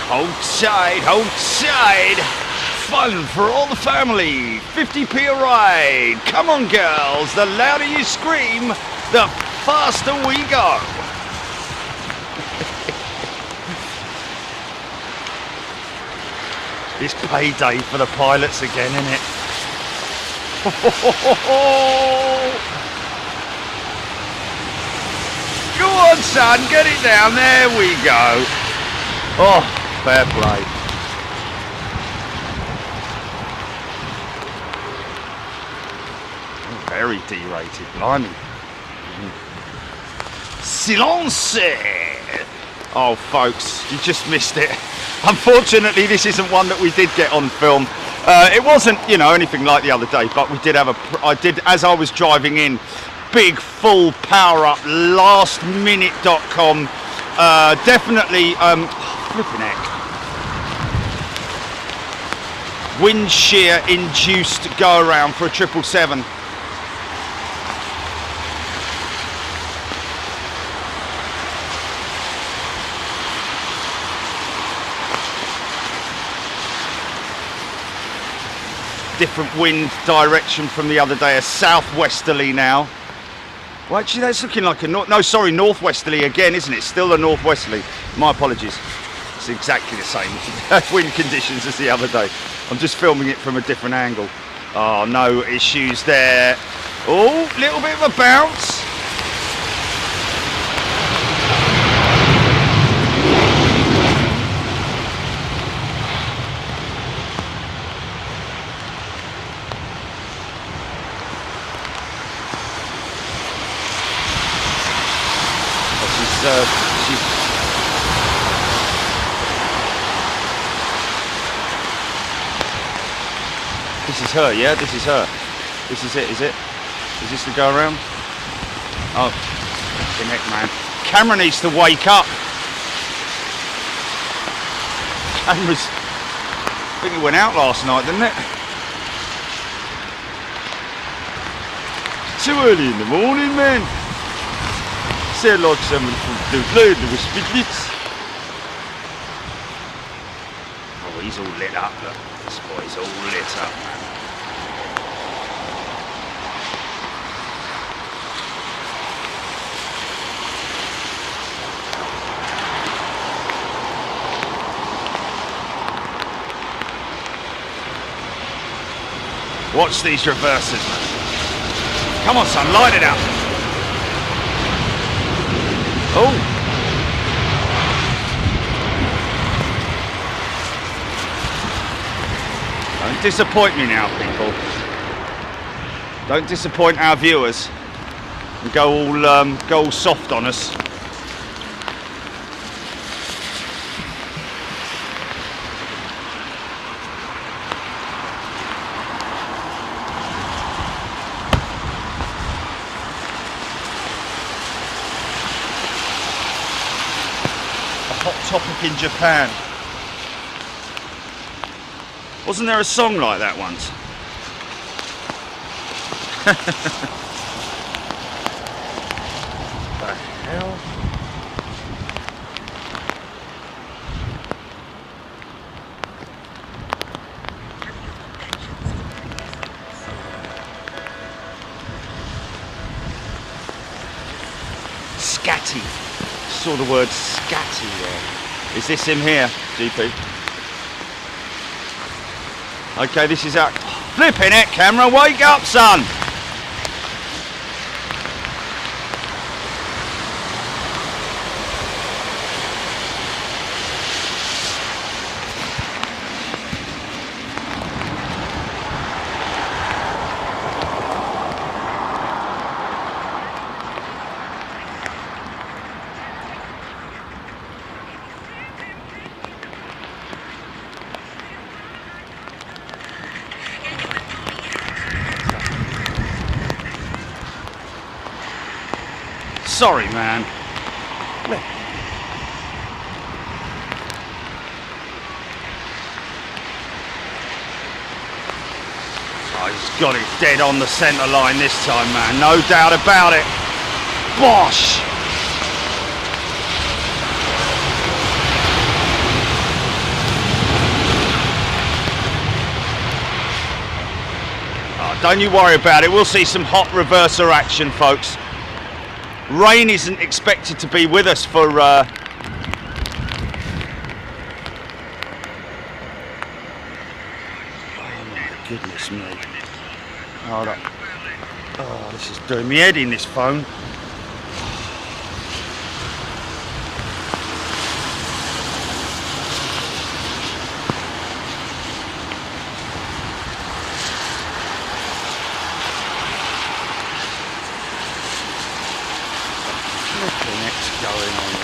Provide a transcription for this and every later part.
Hold tight, hold tight. Fun for all the family. 50p a ride. Come on, girls. The louder you scream, the faster we go. It's payday for the pilots again, isn't it? Go on, son, get it down. There we go. Oh, fair play. Oh, very D-rated, blimey. Silence! Oh, folks, you just missed it. Unfortunately, this isn't one that we did get on film. It wasn't, you know, anything like the other day, but we did have I did, as I was driving in, big full power up, lastminute.com. Definitely, flipping heck. Wind shear induced go around for a 777. Different wind direction from the other day, a southwesterly now. Well, actually, that's looking like a northwesterly again, isn't it? Still a northwesterly. My apologies. It's exactly the same wind conditions as the other day. I'm just filming it from a different angle. Oh, no issues there. Oh, little bit of a bounce. This is her, yeah? This is her. This is it, is it? Is this the go around? Oh, heck, man. Camera needs to wake up. Camera's, I think it went out last night, didn't it? Too early in the morning, man. Sound like someone from Dublin with Spidlitz. Oh, he's all lit up, look. This boy's all lit up, man. Watch these reverses, man. Come on, son, light it up. Oh. Don't disappoint me now, people. Don't disappoint our viewers and go all soft on us. Topic in Japan. Wasn't there a song like that once? What the hell? Scatty. Saw the word scatty there. Is this him here, GP? Okay, this is our... Flipping it, camera, wake up, son! Sorry, man. Oh, he's got it dead on the centre line this time, man. No doubt about it. Bosh! Don't you worry about it. We'll see some hot reverser action, folks. Rain isn't expected to be with us for... Oh my goodness me. Hold up. Oh, this is doing me head in, this phone. Going on here.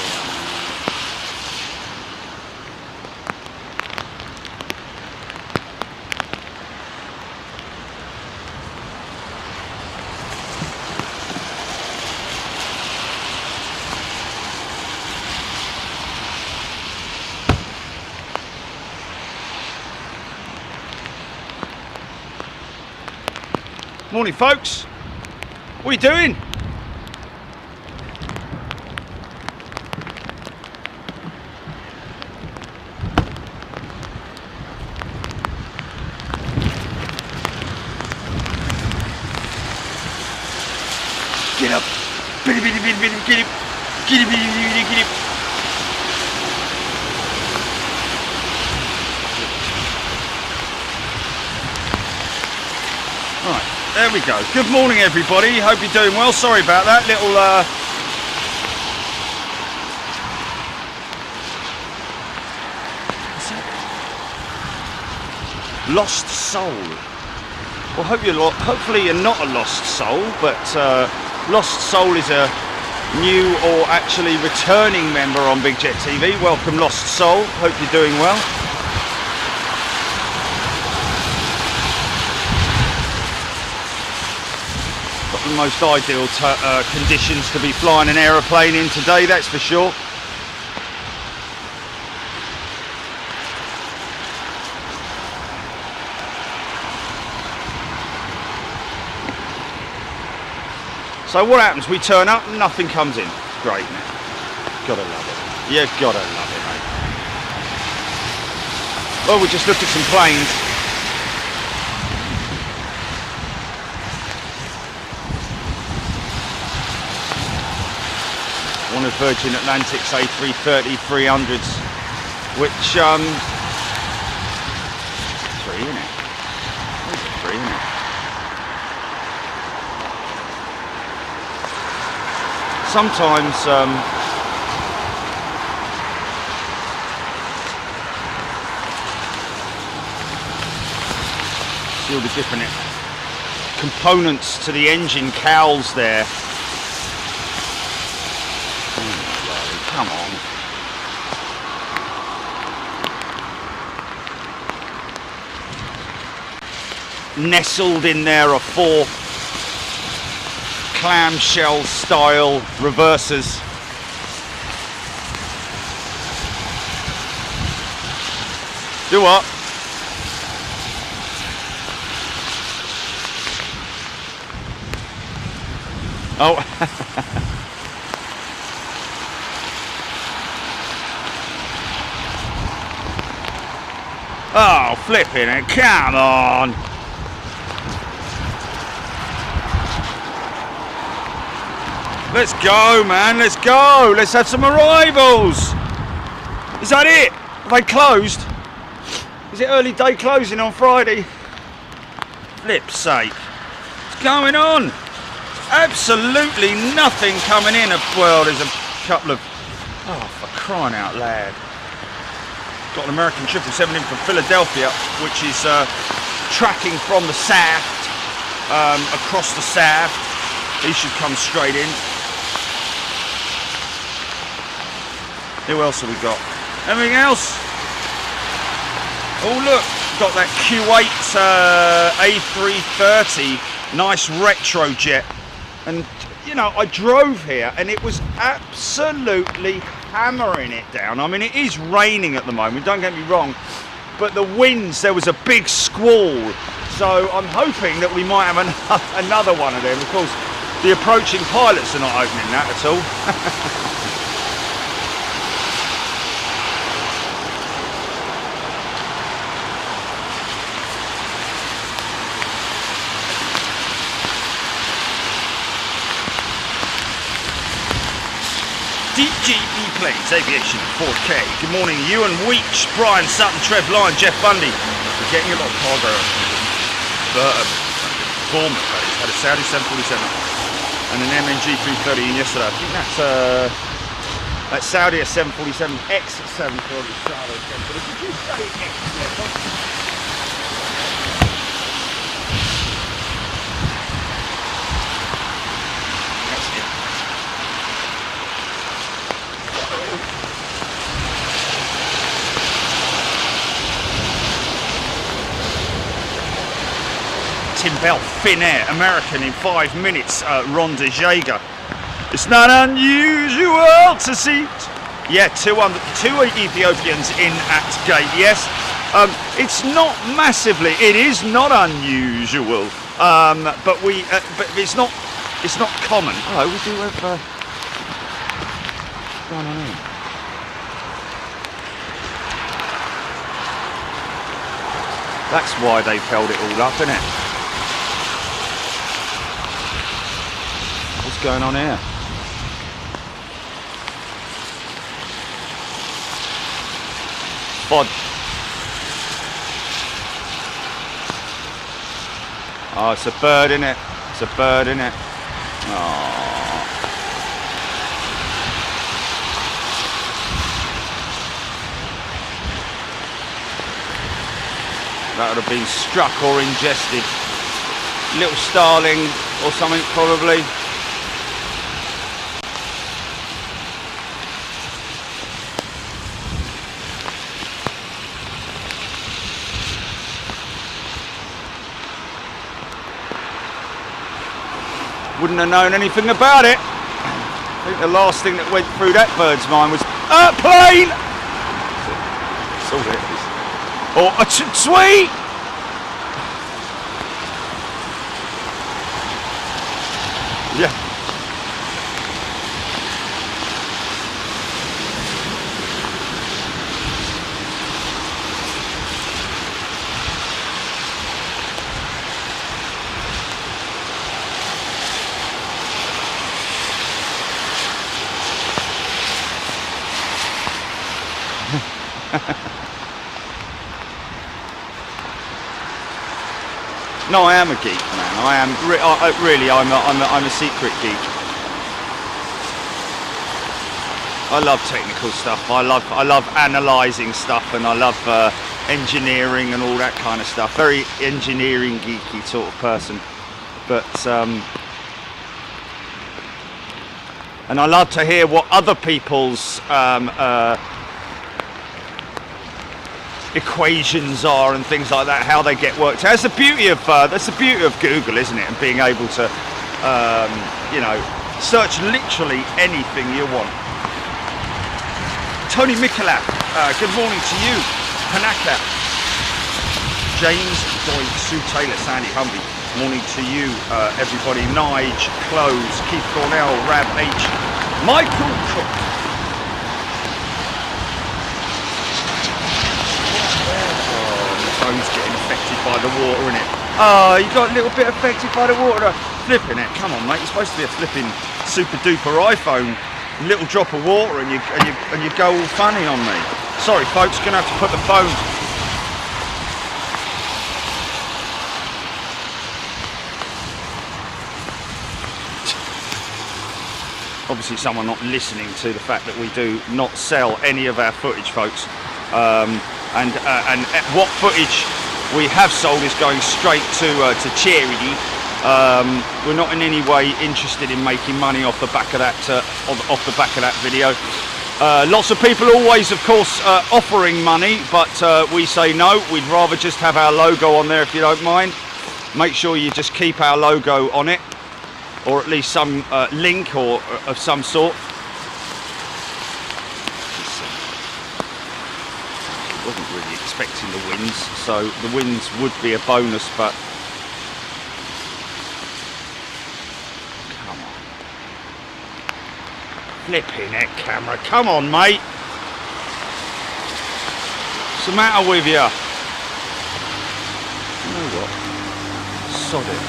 Morning, folks. What are you doing? Get up. Get up. Get up. Right, there we go. Good morning, everybody. Hope you're doing well. Sorry about that little lost soul. Well, hopefully you're not a lost soul, but Lost Soul is a new or actually returning member on Big Jet TV. Welcome, Lost Soul. Hope you're doing well. Got the most ideal conditions to be flying an aeroplane in today, that's for sure. So what happens? We turn up and nothing comes in. Great, man. Gotta love it. You gotta love it, mate. Well, we just looked at some planes. One of Virgin Atlantic's A330 300s, which, three, isn't it? There's a three, isn't it? Sometimes see all the different components to the engine cowls there. Oh, come on. Nestled in there are four clamshell style reversers. Do what? Oh. Oh, flipping it, come on. Let's go, man, let's go. Let's have some arrivals. Is that it? Have they closed? Is it early day closing on Friday? Flip's sake. What's going on? Absolutely nothing coming in. Well, there's a couple of... Oh, for crying out loud. Got an American 777 in from Philadelphia, which is tracking from the south, across the south. He should come straight in. Who else have we got? Anything else? Oh look, got that Q8 A330, nice retro jet. And you know, I drove here and it was absolutely hammering it down. I mean, it is raining at the moment, don't get me wrong, but the winds, there was a big squall. So I'm hoping that we might have another one of them. Of course, the approaching pilots are not opening that at all. GP Planes Aviation 4K. Good morning, Ewan Weech, Brian Sutton, Trev Lyon, Jeff Bundy. We're getting a lot of cargo. Bournemouth, that is, had a Saudi 747 and an MNG 330 in yesterday. I think that's Saudi a 747 X 740. Tim Bell, Finnair, American in 5 minutes, Ronda Jaeger. It's not unusual to see. Yeah, two Ethiopians in at gate, yes. It's not massively, it is not unusual, but it's not common. Oh, we do have, what's going on here? That's why they've held it all up, isn't it? What's going on here? Bod. Oh, it's a bird, isn't it? It's a bird, isn't it? Oh. That would have been struck or ingested. Little starling or something, probably. Wouldn't have known anything about it. I think the last thing that went through that bird's mind was a plane. That's all it is. Or a tweet. Yeah. No, I am a geek, man. I am really. I'm a secret geek. I love technical stuff. I love analysing stuff, and I love engineering and all that kind of stuff. Very engineering geeky sort of person. But and I love to hear what other people's equations are and things like that, how they get worked out. That's the beauty of Google, isn't it? And being able to you know, search literally anything you want. Tony Mikolap, good morning to you. Panaka, James Doyle, Sue Taylor, Sandy Humby, morning to you, everybody. Nige, Close, Keith Cornell, Rab H, Michael Cook. Phone's getting affected by the water, innit? Oh, you got a little bit affected by the water. Flipping it, come on, mate. You're supposed to be a flipping super duper iPhone. A little drop of water and you go all funny on me. Sorry, folks, gonna have to put the phone. Obviously, someone not listening to the fact that we do not sell any of our footage, folks. And what footage we have sold is going straight to charity. We're not in any way interested in making money off the back of that video. Lots of people always, of course, offering money, but we say no. We'd rather just have our logo on there, if you don't mind. Make sure you just keep our logo on it, or at least some link or of some sort. Wasn't really expecting the winds, so the winds would be a bonus, but come on, flipping heck, camera, come on, mate. What's the matter with you? You know what? Sod it.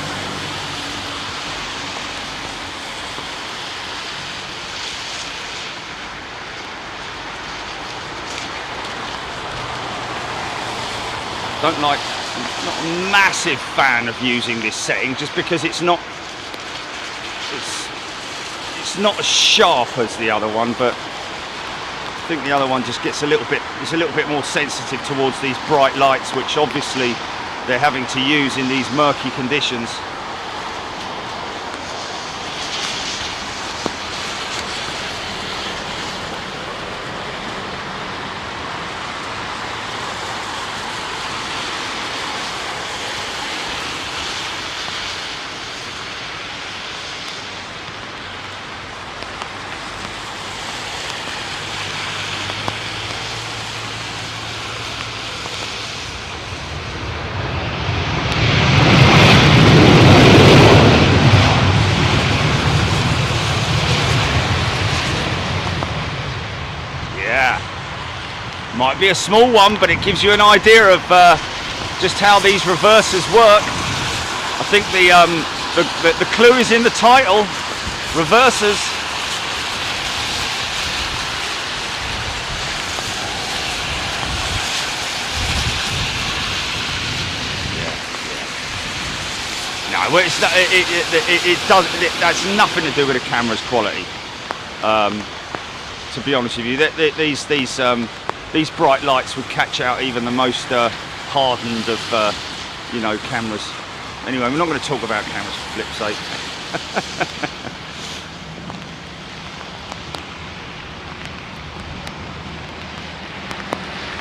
Not a massive fan of using this setting, just because it's not as sharp as the other one, but I think the other one just gets a little bit more sensitive towards these bright lights, which obviously they're having to use in these murky conditions. Might be a small one, but it gives you an idea of just how these reversers work. I think the clue is in the title, reversers. No, well, it's not, that's nothing to do with the camera's quality. To be honest with you, these bright lights would catch out even the most hardened of, cameras. Anyway, we're not going to talk about cameras for flip's sake.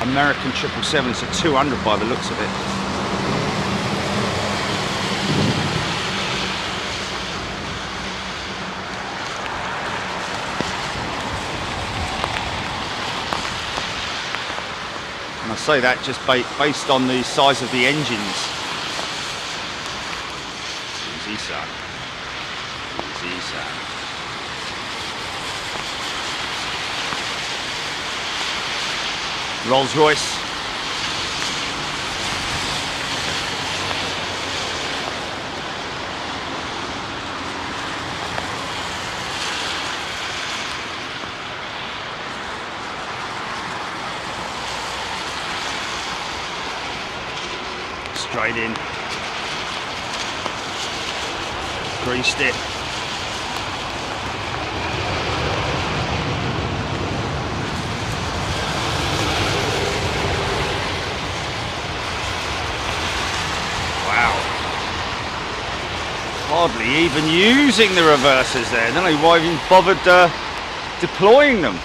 American 777, so 200 by the looks of it. And I say that just based on the size of the engines. Easy, son. Easy, son. Rolls Royce. Straight in, greased it. Wow, hardly even using the reversers there. I don't know why I even bothered deploying them.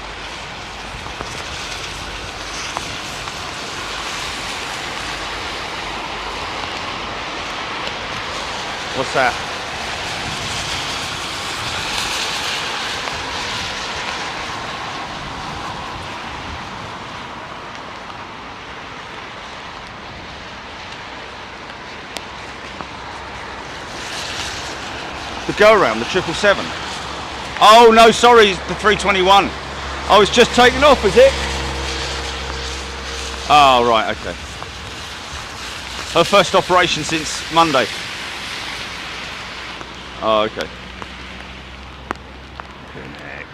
What's that? The go around, the 777. Oh no, sorry, the 321. I was just taken off, is it? Oh right, okay. Her first operation since Monday. Oh, okay. Heck.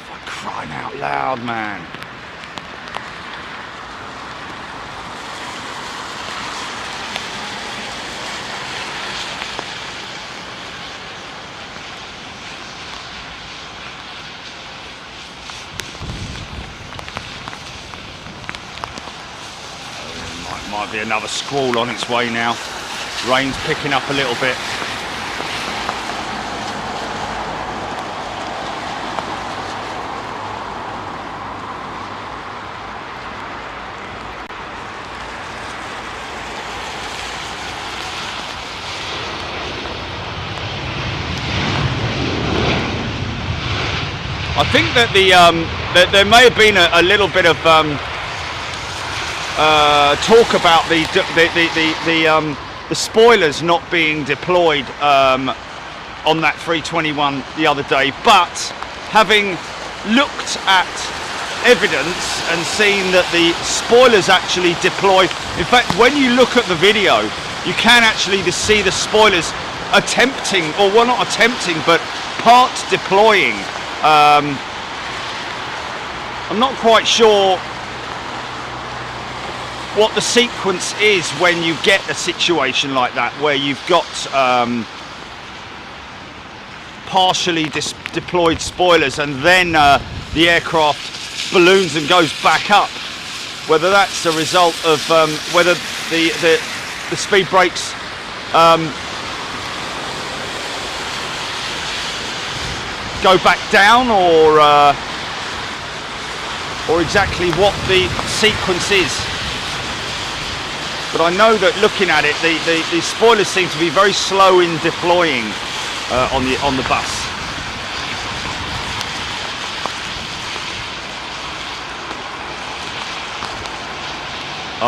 For crying out loud, man. Might be another squall on its way now. Rain's picking up a little bit. I think that there may have been a little bit of talk about the spoilers not being deployed on that 321 the other day, but having looked at evidence and seen that the spoilers actually deploy. In fact, when you look at the video, you can actually see the spoilers attempting, or well, not attempting, but part deploying. I'm not quite sure what the sequence is when you get a situation like that, where you've got partially deployed spoilers and then the aircraft balloons and goes back up. Whether that's a result of whether the speed brakes go back down, or exactly what the sequence is. But I know that looking at it, the spoilers seem to be very slow in deploying on the bus.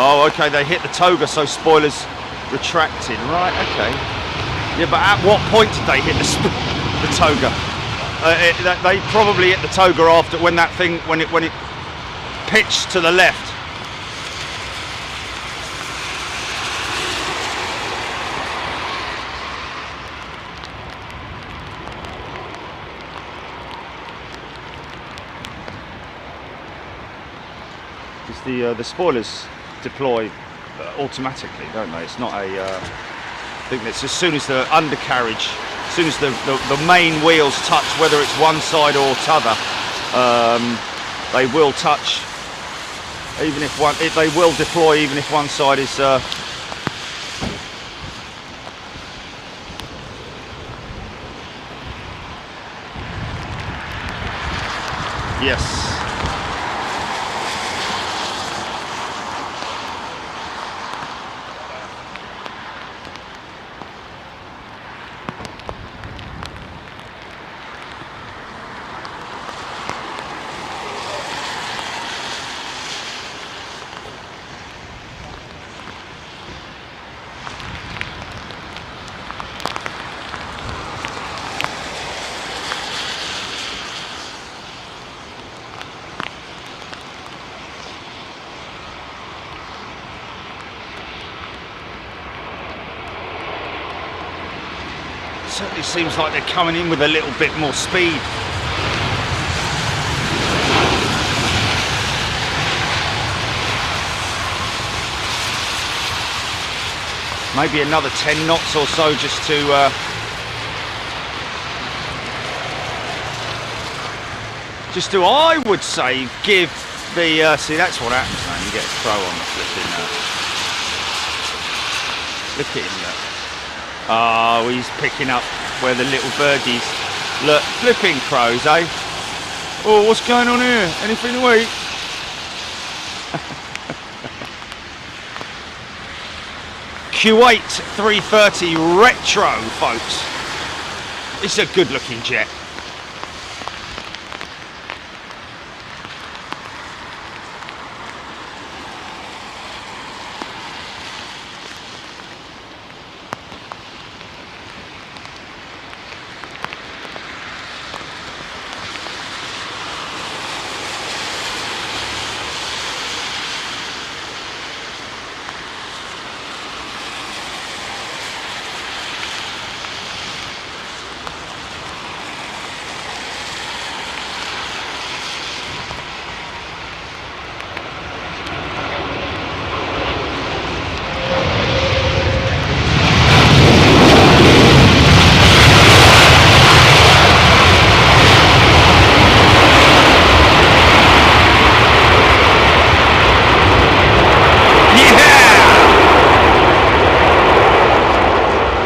Oh, okay, they hit the toga, so spoilers retracted. Right, okay. Yeah, but at what point did they hit the toga? They probably hit the toga after when that thing when it pitched to the left. The spoilers deploy automatically, don't they? It's not a I think it's as soon as the undercarriage, as soon as the main wheels touch, whether it's one side or t'other, they will touch. Even if they will deploy even if one side is yes. Certainly seems like they're coming in with a little bit more speed. Maybe another 10 knots or so just to I would say give the see, that's what happens, man. You get a crow on the flipping look at him, look. Oh, he's picking up where the little birdies. Look, flipping crows, eh? Oh, what's going on here? Anything to eat? Kuwait 330 Retro, folks. It's a good looking jet.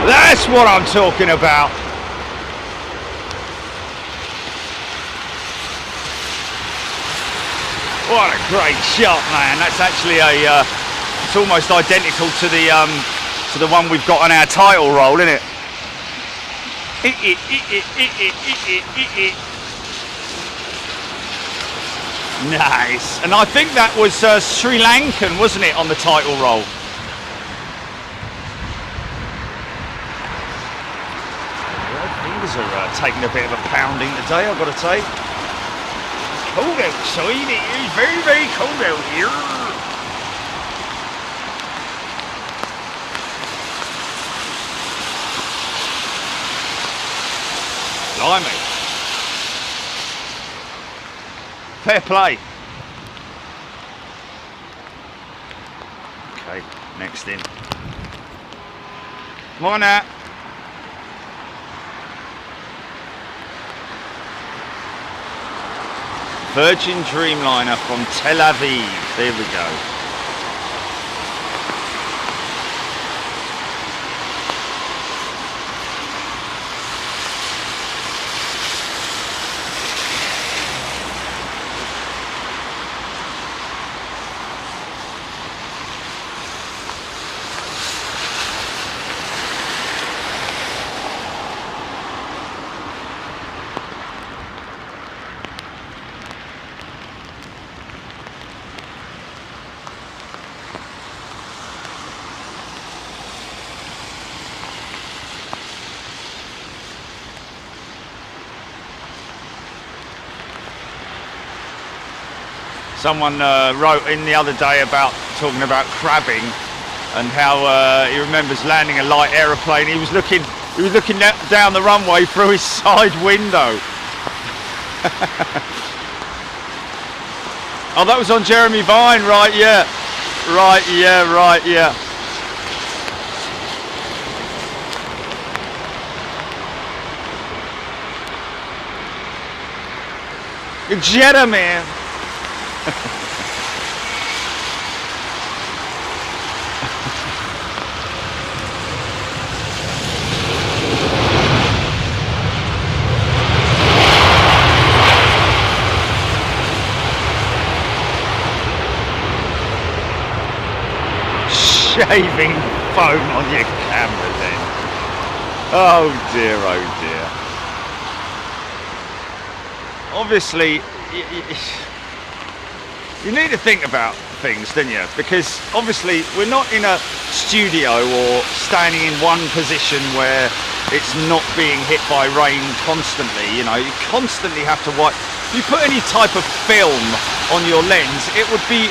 That's what I'm talking about. What a great shot, man. That's actually it's almost identical to the one we've got on our title roll, isn't it? Nice. And I think that was Sri Lankan, wasn't it, on the title roll? Are taking a bit of a pounding today, I've got to say. cold outside. It is very, very cold out here. Blimey. Fair play. Okay, next in. Come on now. Virgin Dreamliner from Tel Aviv. There we go. Someone wrote in the other day about talking about crabbing and how he remembers landing a light aeroplane. He was looking down the runway through his side window. Oh, that was on Jeremy Vine, right? Yeah, right. Yeah, right. Yeah. Jeremy. Shaving foam on your camera then. Oh dear, oh dear. Obviously, you need to think about things, don't you? Because obviously we're not in a studio or standing in one position where it's not being hit by rain constantly. You know, you constantly have to wipe. If you put any type of film on your lens, it would be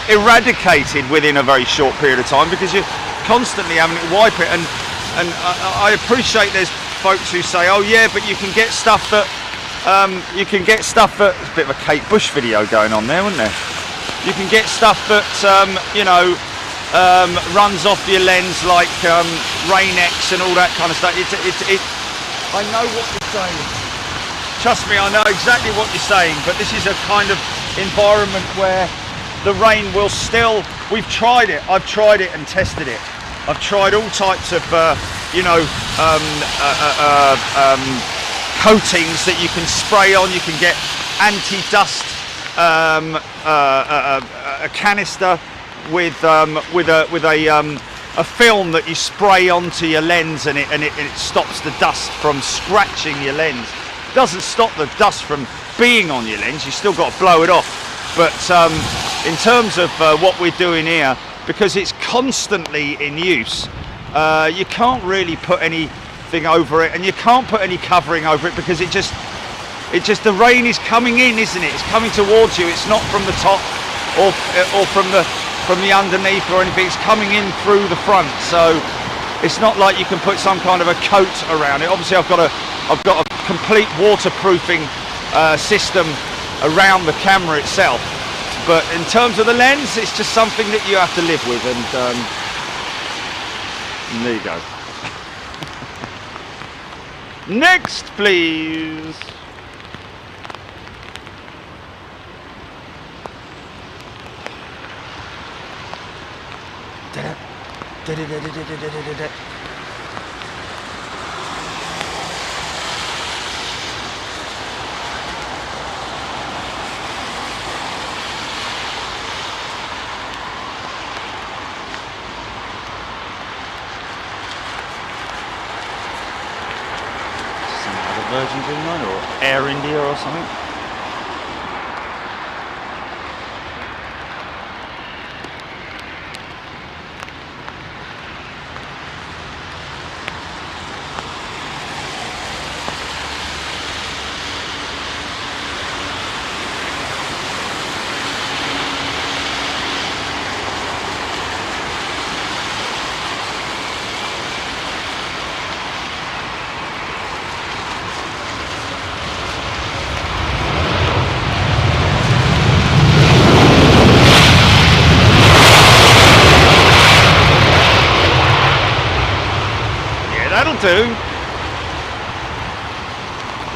eradicated within a very short period of time because you're constantly having to wipe it. And I appreciate there's folks who say, oh yeah, but you can get stuff that it's a bit of a Kate Bush video going on there, wasn't there? You can get stuff that runs off your lens like Rain-X and all that kind of stuff. I know what you're saying. Trust me, I know exactly what you're saying, but this is a kind of environment where the rain will still. We've tried it. I've tried it and tested it. I've tried all types of coatings that you can spray on. You can get anti-dust a canister with a film that you spray onto your lens, and it stops the dust from scratching your lens. It doesn't stop the dust from being on your lens. You still got to blow it off. But in terms of what we're doing here, because it's constantly in use, you can't really put anything over it, and you can't put any covering over it because it just the rain is coming in, isn't it? It's coming towards you. It's not from the top or from the underneath or anything. It's coming in through the front. So it's not like you can put some kind of a coat around it. Obviously, I've got a complete waterproofing system around the camera itself. But in terms of the lens, it's just something that you have to live with, and there you go. Next, please. Virgin Dreamliner or Air India or something. do.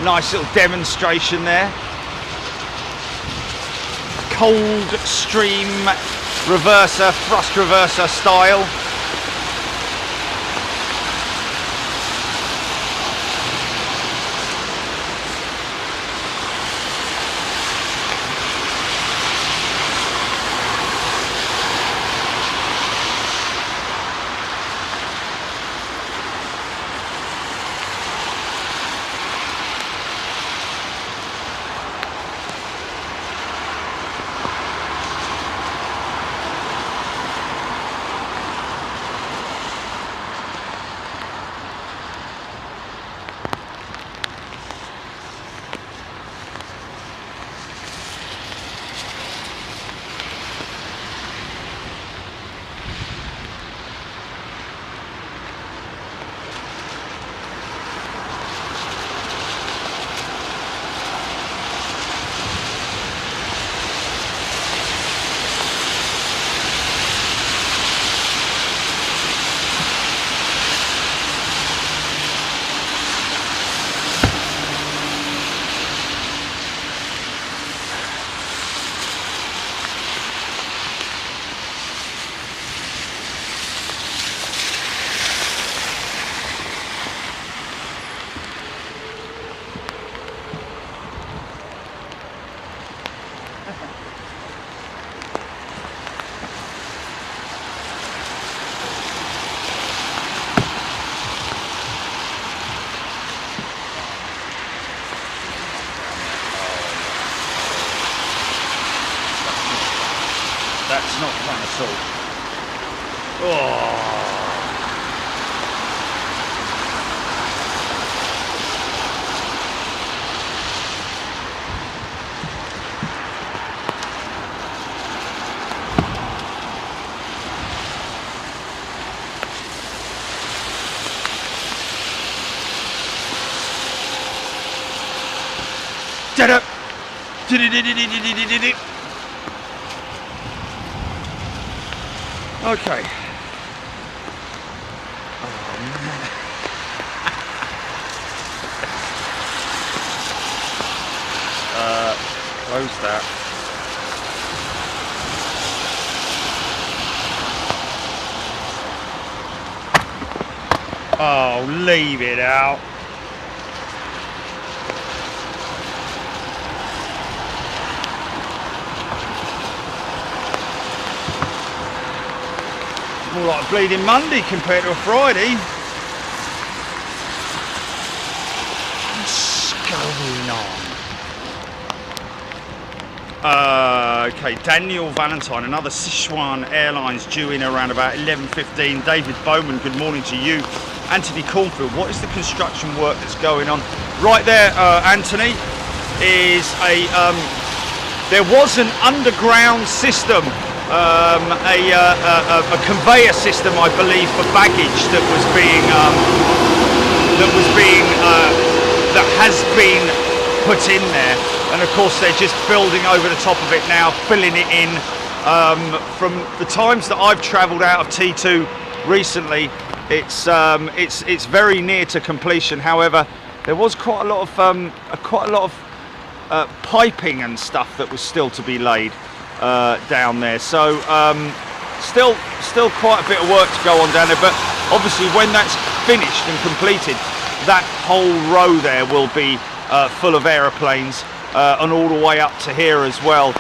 Nice little demonstration there. Cold stream reverser, thrust reverser style. That's not fun at all. Oh. Da-da. Okay. Oh, man. Close that. Oh, leave it out. More like a bleeding Monday compared to a Friday. What's going on? Okay, Daniel Valentine, another Sichuan Airlines due in around about 11:15. David Bowman, good morning to you. Anthony Cornfield, what is the construction work that's going on? Right there, Anthony, is there was an underground system, a conveyor system, I believe, for baggage that has been put in there, and of course they're just building over the top of it now, filling it in. From the times that I've travelled out of T2 recently, it's very near to completion. However, there was quite a lot of piping and stuff that was still to be laid down there. So still quite a bit of work to go on down there. But obviously, when that's finished and completed, that whole row there will be full of aeroplanes, and all the way up to here as well.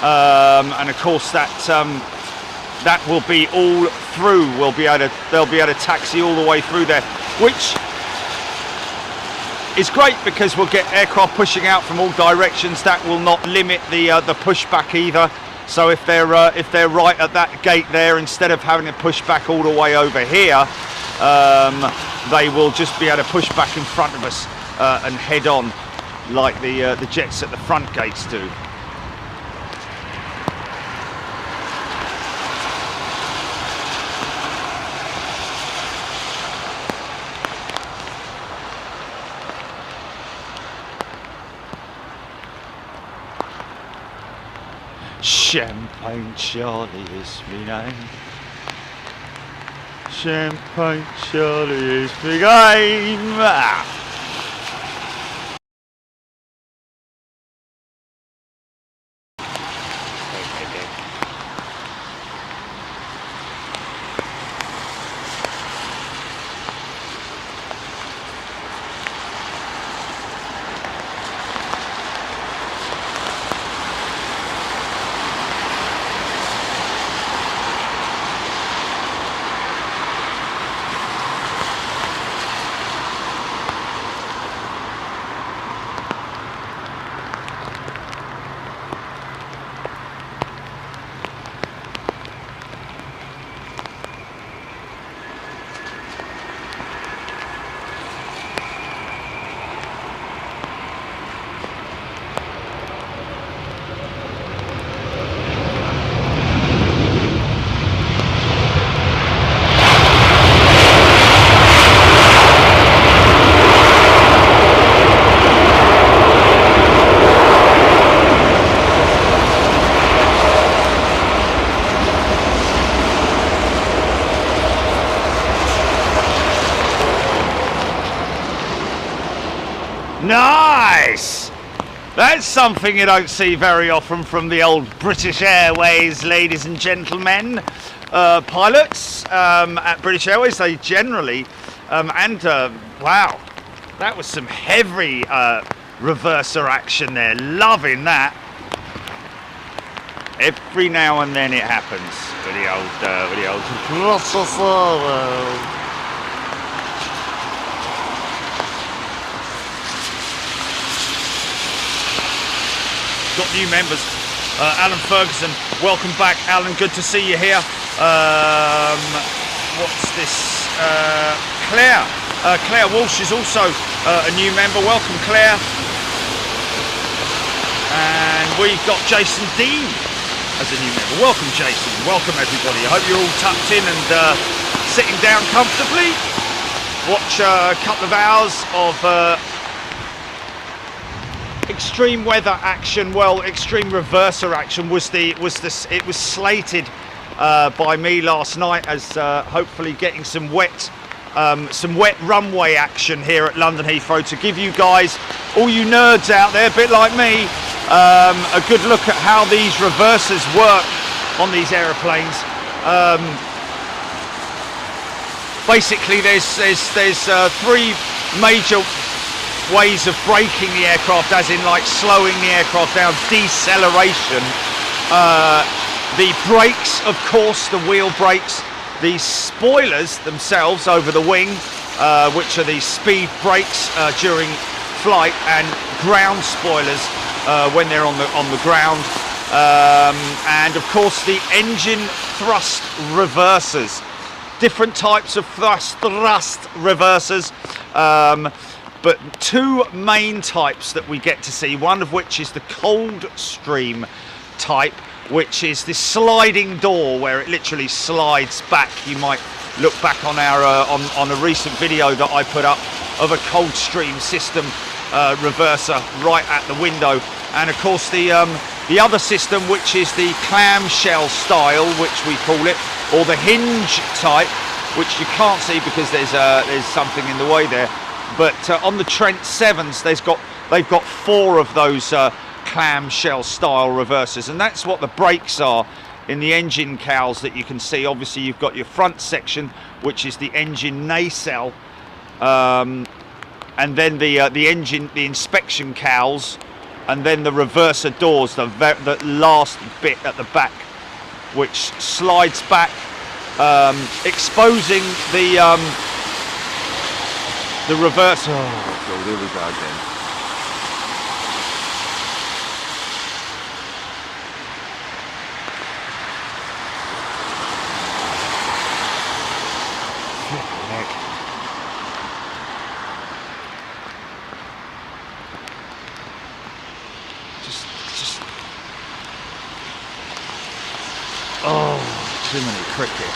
And of course, that will be all through. They'll be able to taxi all the way through there, which is great because we'll get aircraft pushing out from all directions. That will not limit the pushback either. So if they're right at that gate there, instead of having to push back all the way over here, they will just be able to push back in front of us and head on like the jets at the front gates do. Champagne Charlie is my name. Champagne Charlie is big aim. Nice! That's something you don't see very often from the old British Airways, ladies and gentlemen. Pilots at British Airways, they generally, wow, that was some heavy reverser action there. Loving that. Every now and then it happens with the old Got new members. Alan Ferguson, welcome back, Alan. Good to see you here. What's this? Claire. Claire Walsh is also a new member. Welcome, Claire. And we've got Jason Dean as a new member. Welcome, Jason. Welcome, everybody. I hope you're all tucked in and sitting down comfortably. Watch a couple of hours of extreme weather action. Well, extreme reverser action it was slated by me last night as hopefully getting some wet runway action here at London Heathrow to give you guys, all you nerds out there, a bit like me, a good look at how these reversers work on these aeroplanes. Basically, there's three major ways of braking the aircraft, as in like slowing the aircraft down, deceleration. The brakes, of course, the wheel brakes, the spoilers themselves over the wing, which are the speed brakes during flight, and ground spoilers when they're on the ground, and of course the engine thrust reversers. Different types of thrust reversers. But two main types that we get to see, one of which is the cold stream type, which is this sliding door where it literally slides back. You might look back on our on a recent video that I put up of a cold stream system reverser right at the window. And of course the other system, which is the clamshell style, which we call it, or the hinge type, which you can't see because there's something in the way there. But on the Trent 7s, they've got four of those clamshell style reversers, and that's what the brakes are in the engine cowls that you can see. Obviously, you've got your front section, which is the engine nacelle, and then the inspection cowls, and then the reverser doors, the last bit at the back, which slides back, exposing the reverse. Oh God, here we go again. Flipping heck. Just. Oh, too many cricket.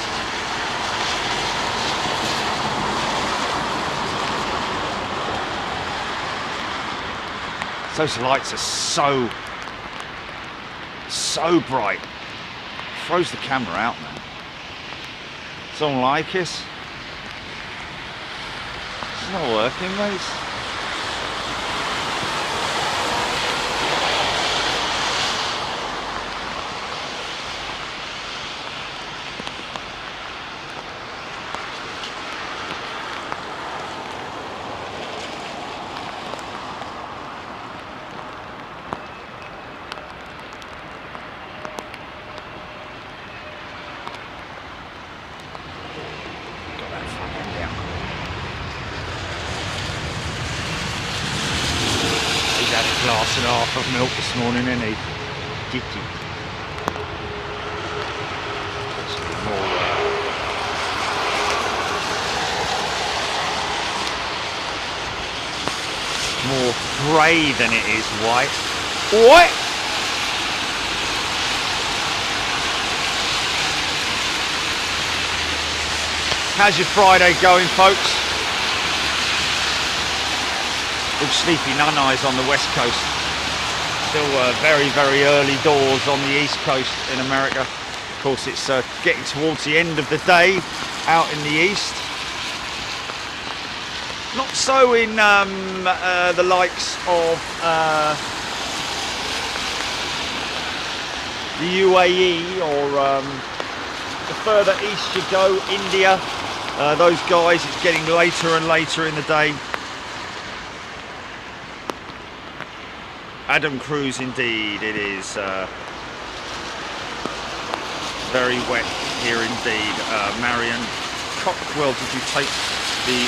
Those lights are so bright. Throws the camera out, man. Someone like us? not working, mate. Glass and a half of milk this morning, isn't he? Giddy. More grey than it is white. What? How's your Friday going, folks? All sleepy nun-eyes on the west coast. Still very, very early doors on the east coast in America. Of course, it's getting towards the end of the day out in the east. Not so in the likes of the UAE or the further east you go, India. Those guys, it's getting later and later in the day. Adam Cruz, indeed, it is very wet here indeed. Marion Cockwell, did you take the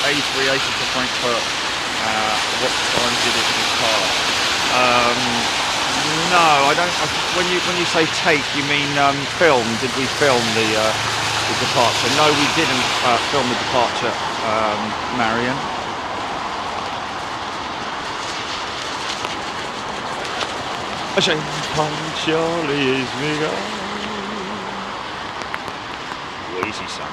A380 to Frankfurt? What time did it depart? No, I don't. When you say take, you mean film? Did we film the departure? No, we didn't film the departure, Marion. A shame punctually is begun. Easy, son.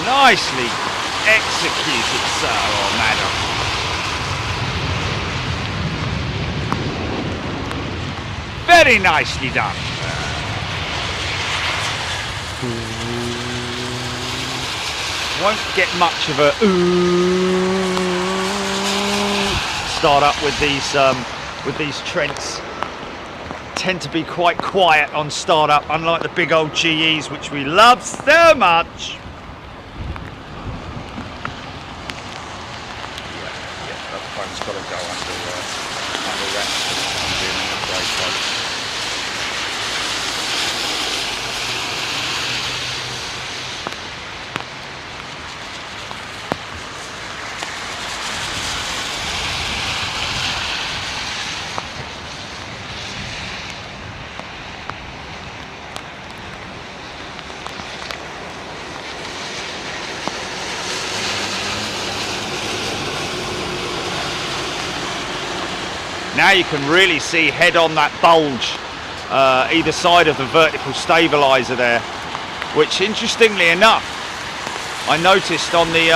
Nicely executed, sir or madam. Very nicely done. Won't get much of a start up with these Trents. Tend to be quite quiet on startup, unlike the big old GEs, which we love so much. It's got to go under wraps. Now you can really see head on that bulge either side of the vertical stabilizer there, which interestingly enough I noticed on the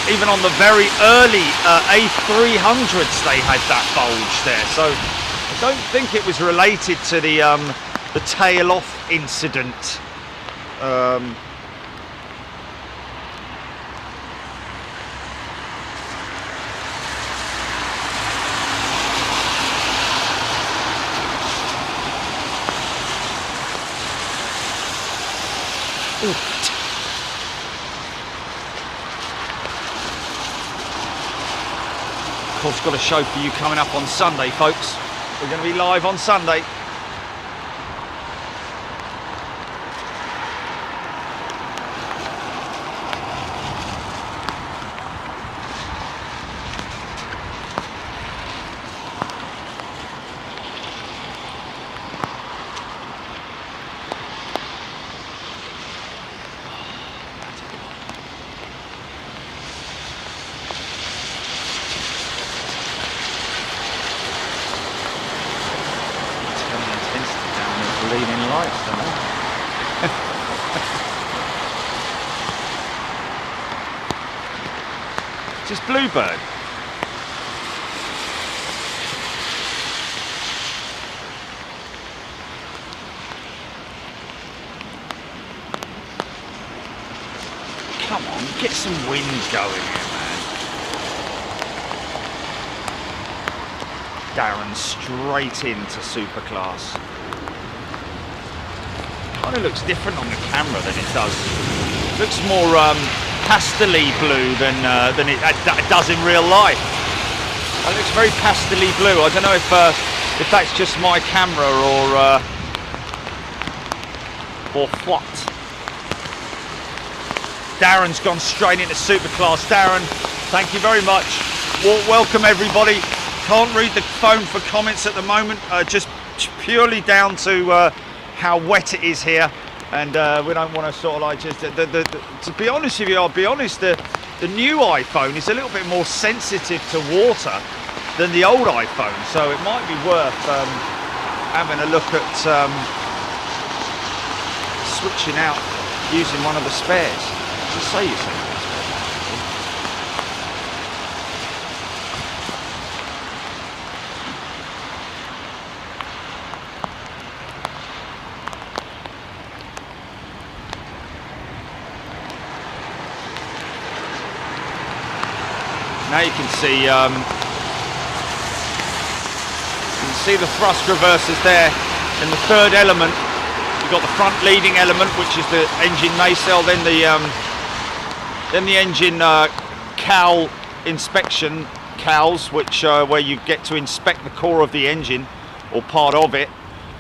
even on the very early A300s they had that bulge there, so I don't think it was related to the tail off incident. Of course, got a show for you coming up on Sunday, folks. We're going to be live on Sunday. Just Bluebird. Come on, get some wind going here, man. Darren straight into superclass. Kind of looks different on the camera than it does. Looks more pastel-y blue than it does in real life. It looks very pastel-y blue. I don't know if that's just my camera or what. Darren's gone straight into superclass. Darren, thank you very much. Welcome everybody. Can't read the phone for comments at the moment, just purely down to how wet it is here, and we don't want to sort of like just to be honest with you, I'll be honest, the new iPhone is a little bit more sensitive to water than the old iPhone, so it might be worth having a look at switching out using one of the spares. Just say you something. Now you can see the thrust reversers there in the third element. You've got the front leading element, which is the engine nacelle, then the engine cowl inspection cowls, which where you get to inspect the core of the engine or part of it,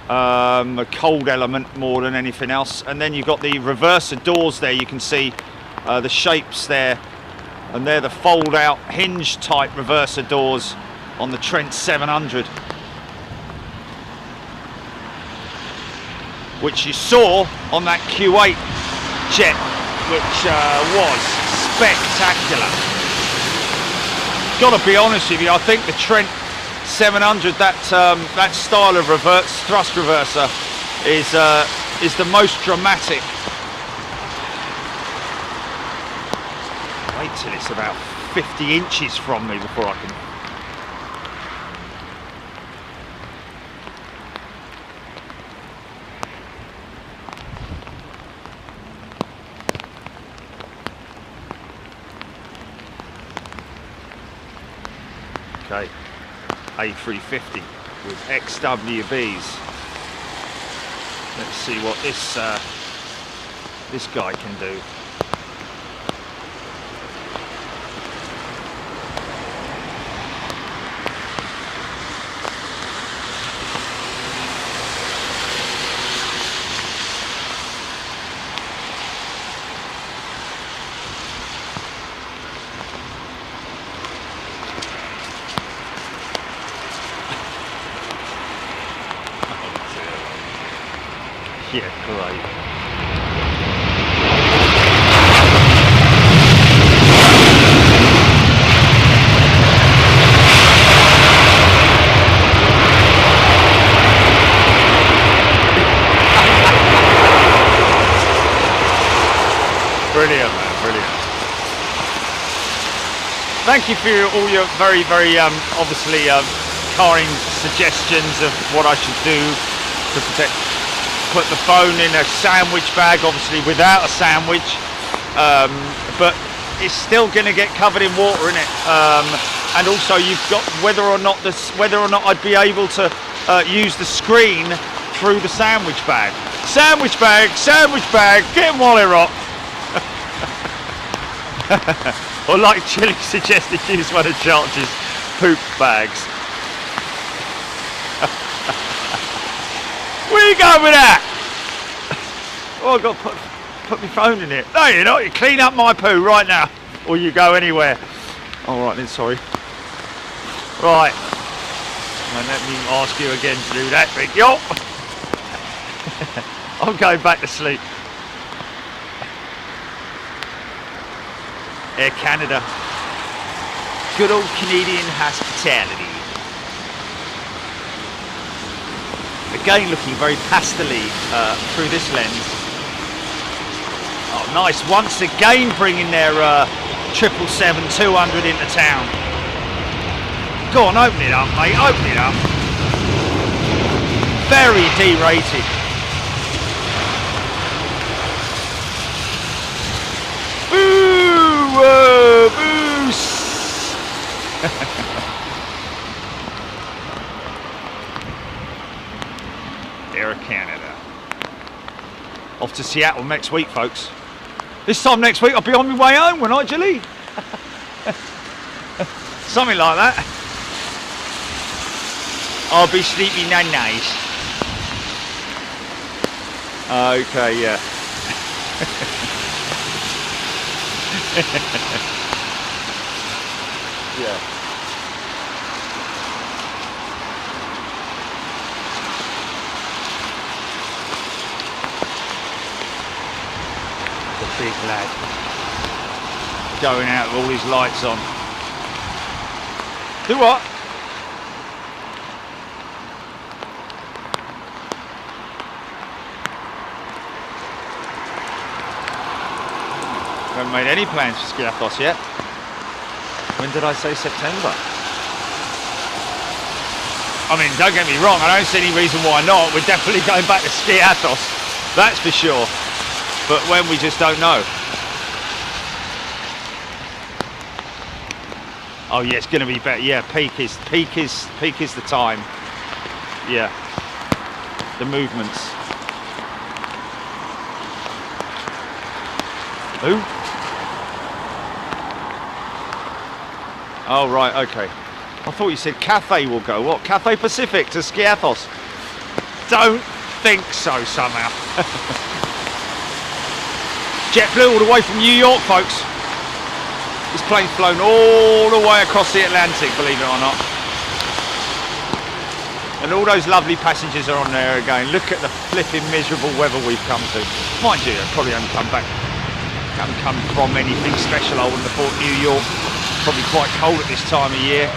a cold element more than anything else. And then you've got the reverser doors there. You can see the shapes there. And they're the fold-out hinge type reverser doors on the Trent 700, which you saw on that Q8 jet, which was spectacular. Got to be honest with you, I think the Trent 700, that style of thrust reverser is the most dramatic. Wait till it's about 50 inches from me before I can. Okay, A350 with XWBs. Let's see what this guy can do. Yeah, great. Brilliant, man, brilliant. Thank you for all your very, very obviously kind suggestions of what I should do to protect. Put the phone in a sandwich bag, obviously without a sandwich, but it's still going to get covered in water in it. And also, you've got whether or not I'd be able to use the screen through the sandwich bag. Sandwich bag, get them while they rock. Or like Chili suggested, use one of Charles's poop bags. Where you going with that? Oh, I've got to put my phone in it. No, you're not. You clean up my poo right now, or you go anywhere. All right then, sorry. Right. And let me ask you again to do that, big yo. I'm going back to sleep. Air Canada. Good old Canadian hospitality. Again, looking very pastel-y through this lens. Oh, nice. Once again, bringing their 777-200 into town. Go on, open it up, mate, open it up. Very D-rated. Boo! Whoa, boost! Air Canada. Off to Seattle next week, folks. This time next week I'll be on my way home, won't I, Julie? Something like that. I'll be sleeping night. Okay, yeah. Yeah. The big lad going out with all his lights on. Do what? Haven't made any plans for Skiathos yet. When did I say September? I mean, don't get me wrong, I don't see any reason why not. We're definitely going back to Skiathos, that's for sure. But when, we just don't know. Oh yeah, it's going to be better. Yeah, peak is the time. Yeah, the movements. Who? Oh right, okay. I thought you said Cathay will go. What? Cathay Pacific to Skiathos? Don't think so somehow. JetBlue all the way from New York, folks. This plane's flown all the way across the Atlantic, believe it or not. And all those lovely passengers are on there again. Look at the flipping miserable weather we've come to. Mind you, they've probably haven't come from anything special. I wouldn't have thought New York. Probably quite cold at this time of year.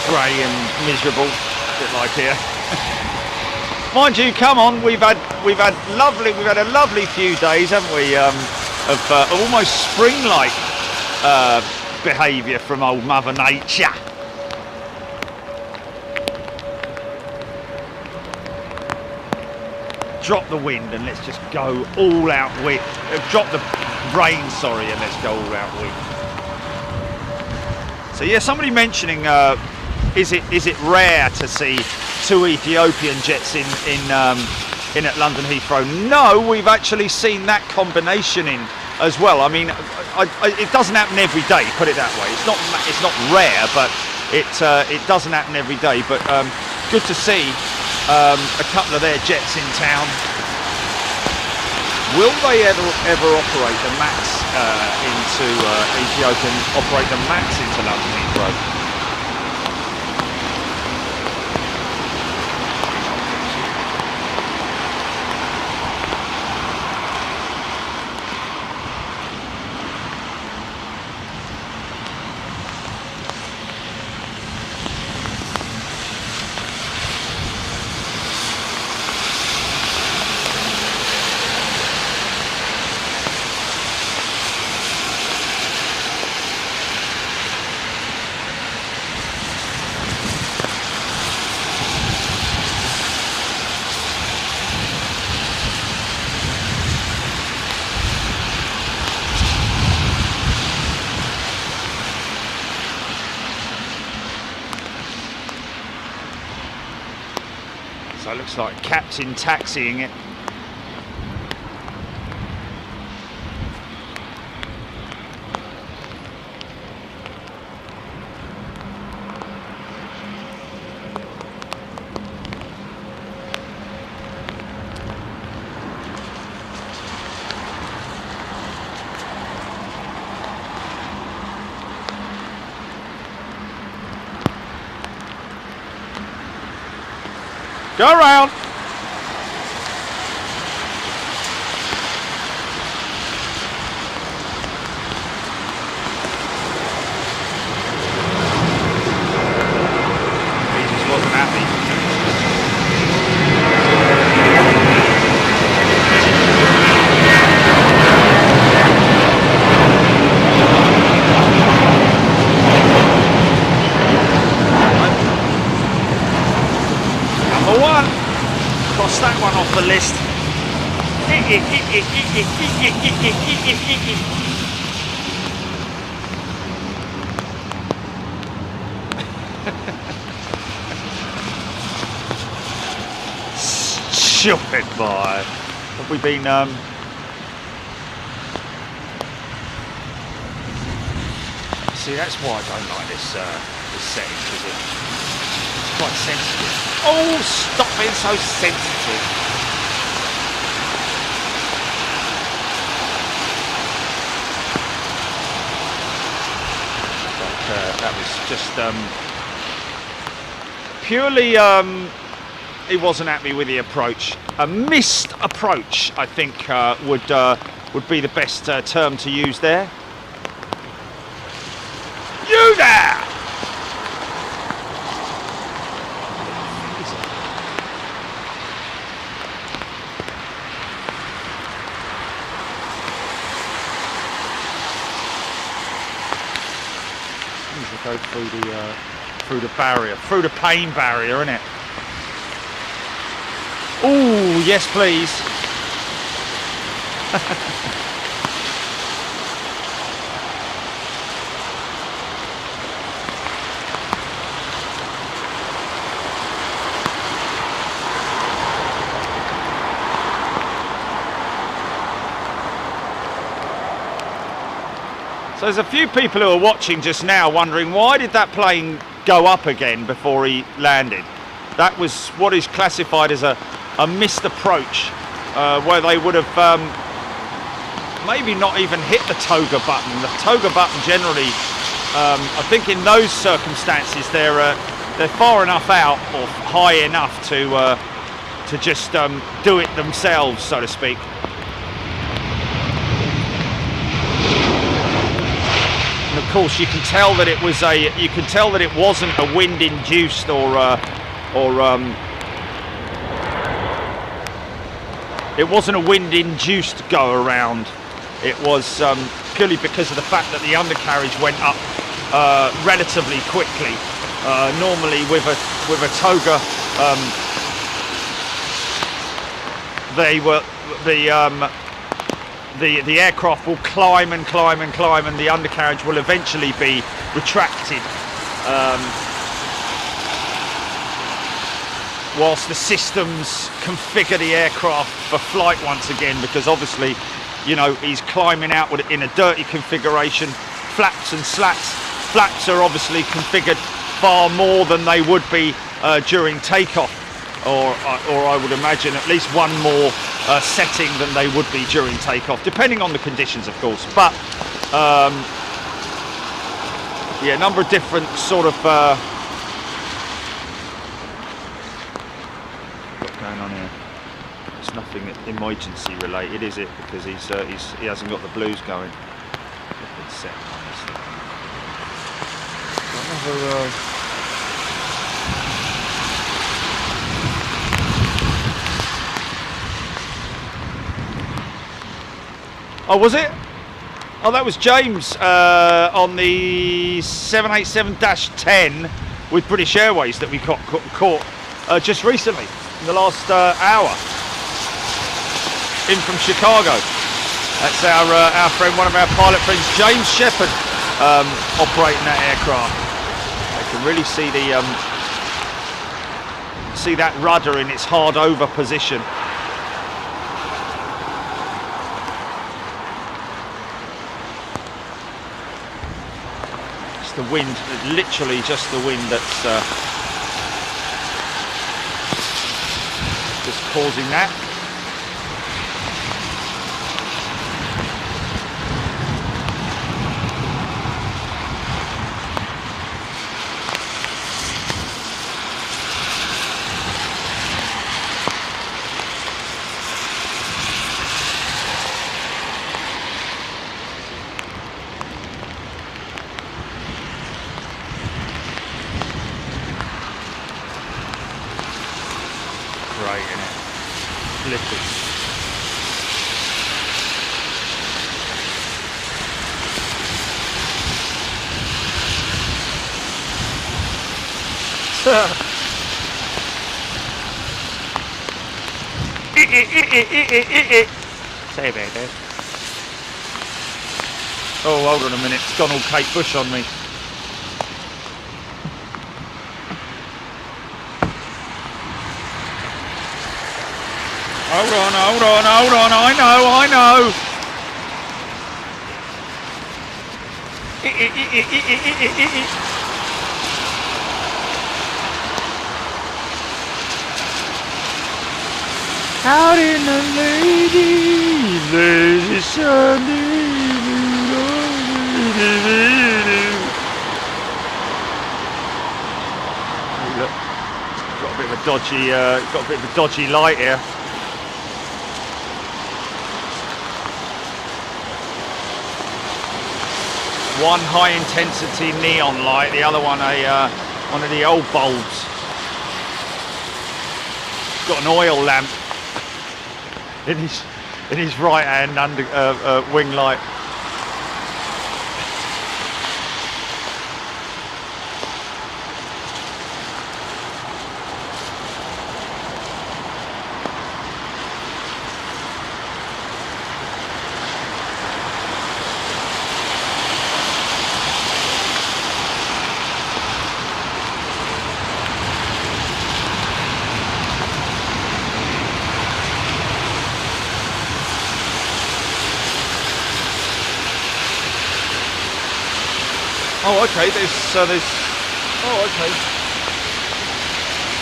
Grey and miserable, a bit like here. Mind you, come on, we've had a lovely few days, haven't we? Of almost spring-like behaviour from old Mother Nature. Drop the wind and let's just go all out with. Drop the rain, sorry, and let's go all out with. So yeah, somebody mentioning, is it rare to see two Ethiopian jets in at London Heathrow? No, we've actually seen that combination in as well. I mean, it doesn't happen every day. Put it that way. It's not rare, but it doesn't happen every day. But good to see. A couple of their jets in town. Will they ever operate the MAX into Ethiopia and operate the MAX into London Heathrow? So it looks like Captain taxiing it. Go around. He just wasn't happy. cross that one off the list. Stupid boy. Have we been see, that's why I don't like this setting, because it's quite sensitive. Oh, stop being so sensitive. But that was just purely he wasn't happy with the approach. A missed approach, I think, would be the best term to use there. You there! Go through the barrier, through the pain barrier, isn't it? Oh, yes, please. So there's a few people who are watching just now wondering, why did that plane go up again before he landed? That was what is classified as a missed approach, where they would have maybe not even hit the toga button. The toga button generally, I think in those circumstances, they're far enough out or high enough to just do it themselves, so to speak. And of course, you can tell that it was wasn't a wind-induced it wasn't a wind-induced go-around. It was purely because of the fact that the undercarriage went up relatively quickly. Normally, with a toga, the aircraft will climb and climb and climb, and the undercarriage will eventually be retracted. Whilst the systems configure the aircraft for flight once again, because obviously, you know, he's climbing out in a dirty configuration. Flaps and slats. Flaps are obviously configured far more than they would be during takeoff, or I would imagine at least one more setting than they would be during takeoff, depending on the conditions, of course. But yeah, a number of different sort of what's going on here. It's nothing emergency related, is it? Because he hasn't got the blues going. Set on this thing. Oh, was it? Oh, that was James on the 787-10 with British Airways that we caught just recently, in the last hour, in from Chicago. That's our friend, one of our pilot friends, James Shepherd, operating that aircraft. I can really see that rudder in its hard over position. It's the wind, literally just the wind that's just causing that. Great, isn't it? Lifted. Say about that. Oh, hold on a minute. It's gone all Kate Bush on me. Hold on. I know. Out in the lazy Sunday. Look, got a bit of a dodgy light here. One high intensity neon light, the other one one of the old bulbs. Got an oil lamp in his right hand under wing light. Oh, okay. There's. Oh, okay.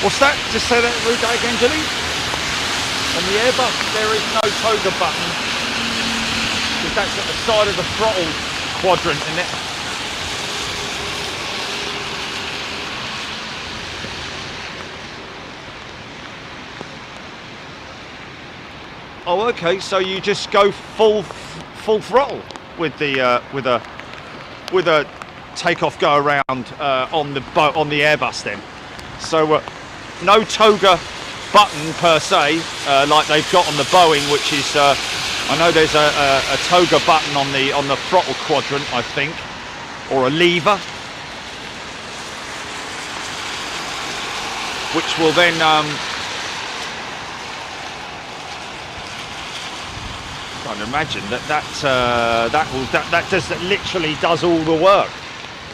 What's that? Just say that. Read that again, Jilly. On the Airbus, there is no toga button because that's at the side of the throttle quadrant, isn't it? Oh, okay. So you just go full throttle with the with a takeoff go around on the Airbus then. So no toga button per se like they've got on the Boeing, which is I know there's a toga button on the throttle quadrant, I think, or a lever, which will then I can't imagine that literally does all the work.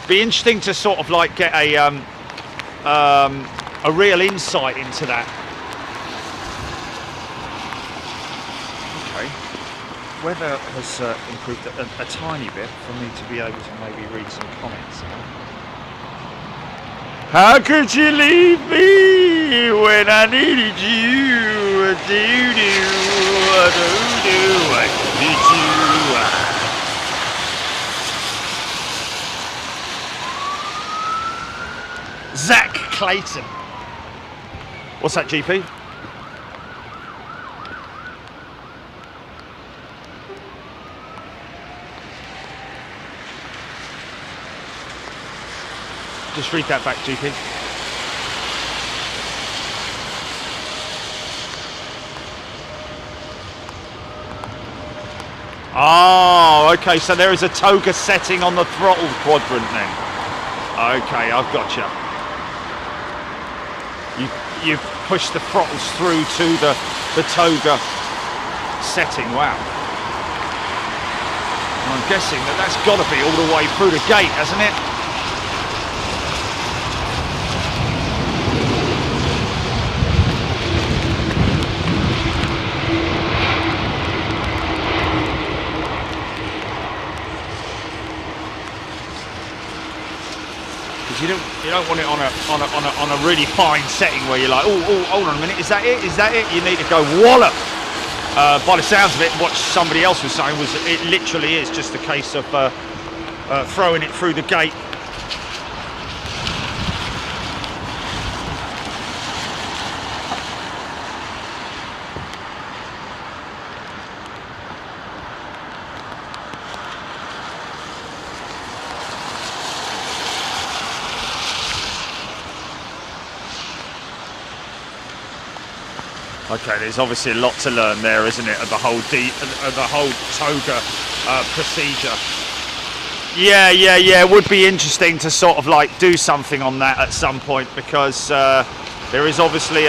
Be interesting to sort of like get a real insight into that. Okay, weather has improved a tiny bit for me to be able to maybe read some comments now. How could you leave me when I needed you? I need you. Zach Clayton. What's that, GP? Just read that back, GP. Oh, okay, so there is a toga setting on the throttle quadrant then. Okay, I've got you. You push the throttles through to the toga setting. Wow. And I'm guessing that's got to be all the way through the gate, hasn't it? You don't want it on a really fine setting where you're like, oh, hold on a minute, is that it? You need to go wallop. By the sounds of it, what somebody else was saying was it literally is just a case of throwing it through the gate. Okay, there's obviously a lot to learn there, isn't it, of the whole toga procedure. Yeah. It would be interesting to sort of like do something on that at some point, because there is obviously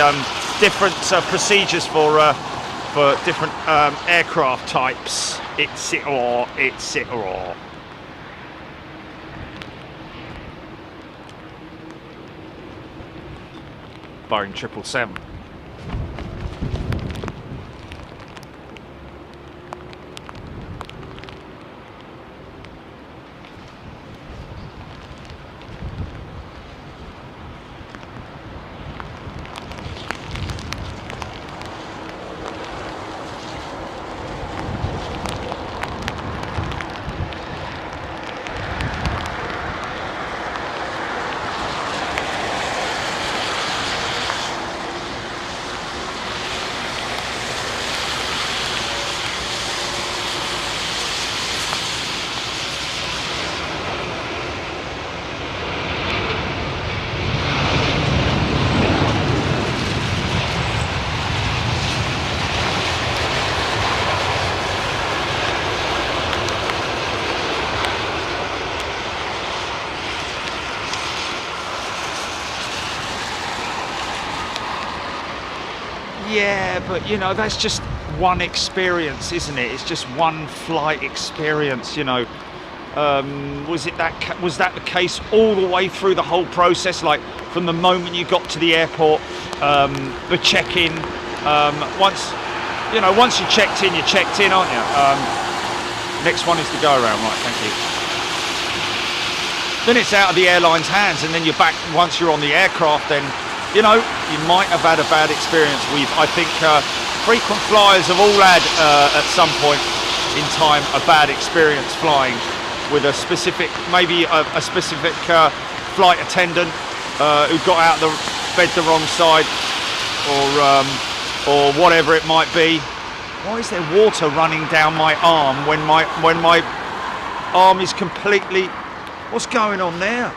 different procedures for for different aircraft types, etc. Boeing 777. Yeah, but you know, that's just one experience, isn't it? It's just one flight experience, you know. Was that the case all the way through the whole process, like from the moment you got to the airport, the check-in, once you checked in, aren't you? Next one is the go around, right? Thank you. Then it's out of the airline's hands, and then you're back once you're on the aircraft. Then, you know, you might have had a bad experience. I think frequent flyers have all had at some point in time a bad experience flying with a specific, maybe a specific flight attendant who got out of the bed the wrong side, or whatever it might be. Why is there water running down my arm when my arm is completely... What's going on there?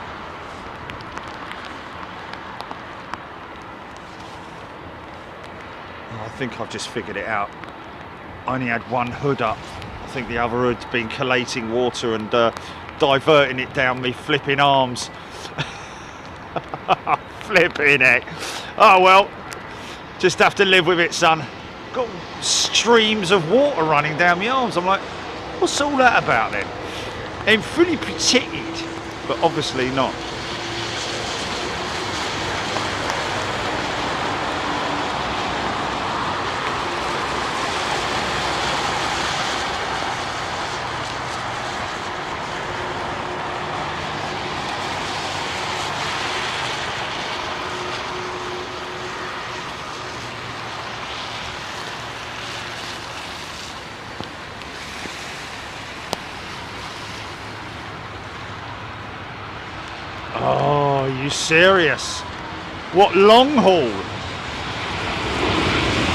I think I've just figured it out. I only had one hood up. I think the other hood's been collating water and diverting it down me flipping arms. Flipping heck. Oh well, just have to live with it, son. Got streams of water running down my arms. I'm like, what's all that about then? I'm fully protected, but obviously not. Oh, are you serious? What long haul?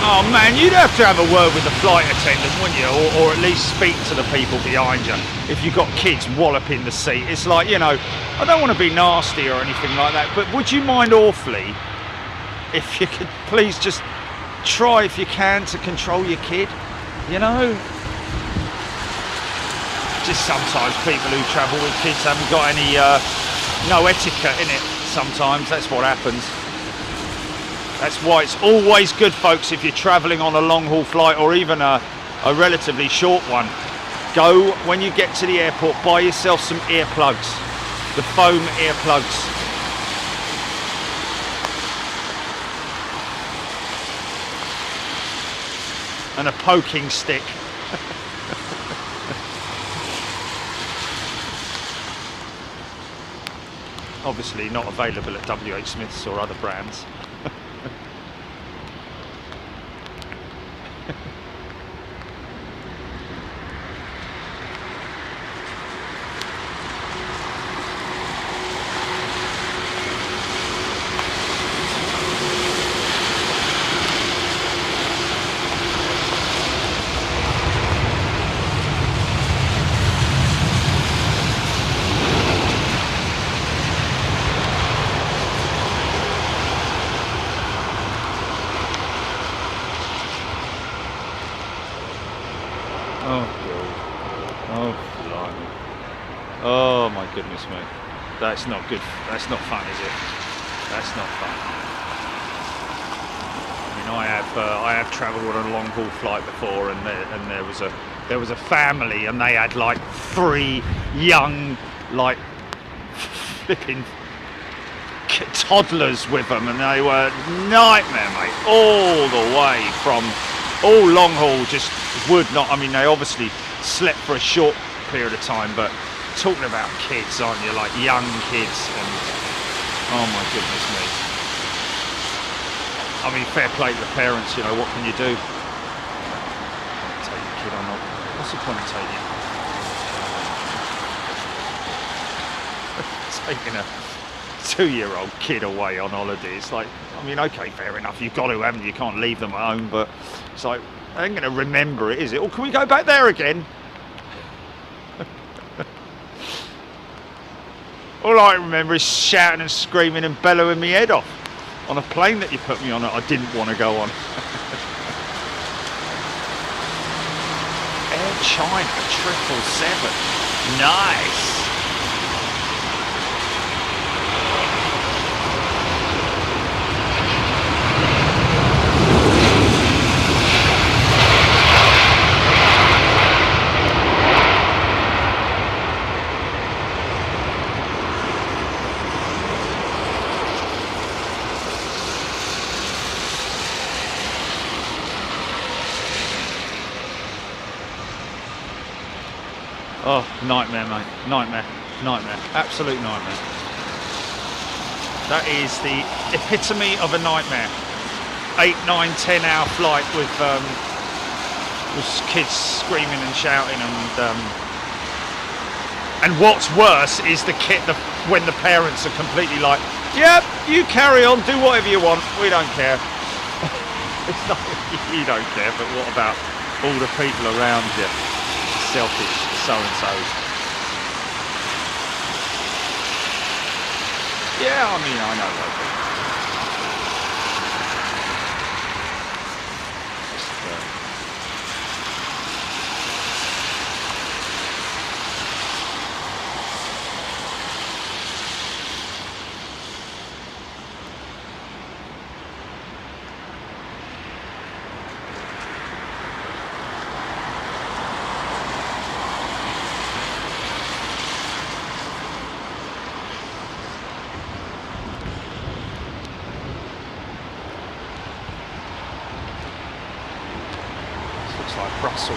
Oh man, you'd have to have a word with the flight attendant, wouldn't you? Or at least speak to the people behind you. If you've got kids walloping the seat, it's like, you know, I don't want to be nasty or anything like that, but would you mind awfully if you could please just try, if you can, to control your kid, you know? Just sometimes people who travel with kids haven't got any no etiquette in it. Sometimes that's what happens. That's why it's always good, folks, if you're travelling on a long haul flight or even a relatively short one, go when you get to the airport, buy yourself some earplugs, the foam earplugs. And a poking stick. Obviously not available at WH Smith's or other brands. Oh my goodness me. That's not good. That's not fun, is it? That's not fun. I mean, I have I have travelled on a long haul flight before, and there was a family, and they had like 3 young, like flipping toddlers with them, and they were nightmare, mate, all the way from all long haul. Just would not. I mean, they obviously slept for a short period of time, but talking about kids, aren't you? Like young kids, and oh my goodness me. I mean, fair play to the parents, you know, what can you do? Take your kid or not. What's the point of taking a 2-year-old kid away on holiday? It's like, I mean, okay, fair enough, you've got to, haven't you? You can't leave them at home, but it's like, they ain't going to remember it, is it? Or can we go back there again? All I remember is shouting and screaming and bellowing my head off on a plane that you put me on that I didn't want to go on. Air China 777. Nice. Oh, nightmare, mate. Nightmare. Nightmare. Absolute nightmare. That is the epitome of a nightmare. 8, 9, 10 hour flight with kids screaming and shouting, and what's worse is when the parents are completely like, yep, you carry on, do whatever you want, we don't care. It's not, you don't care, but what about all the people around you? Selfish so-and-sos. Yeah, I mean, I know those people. Like Brussels.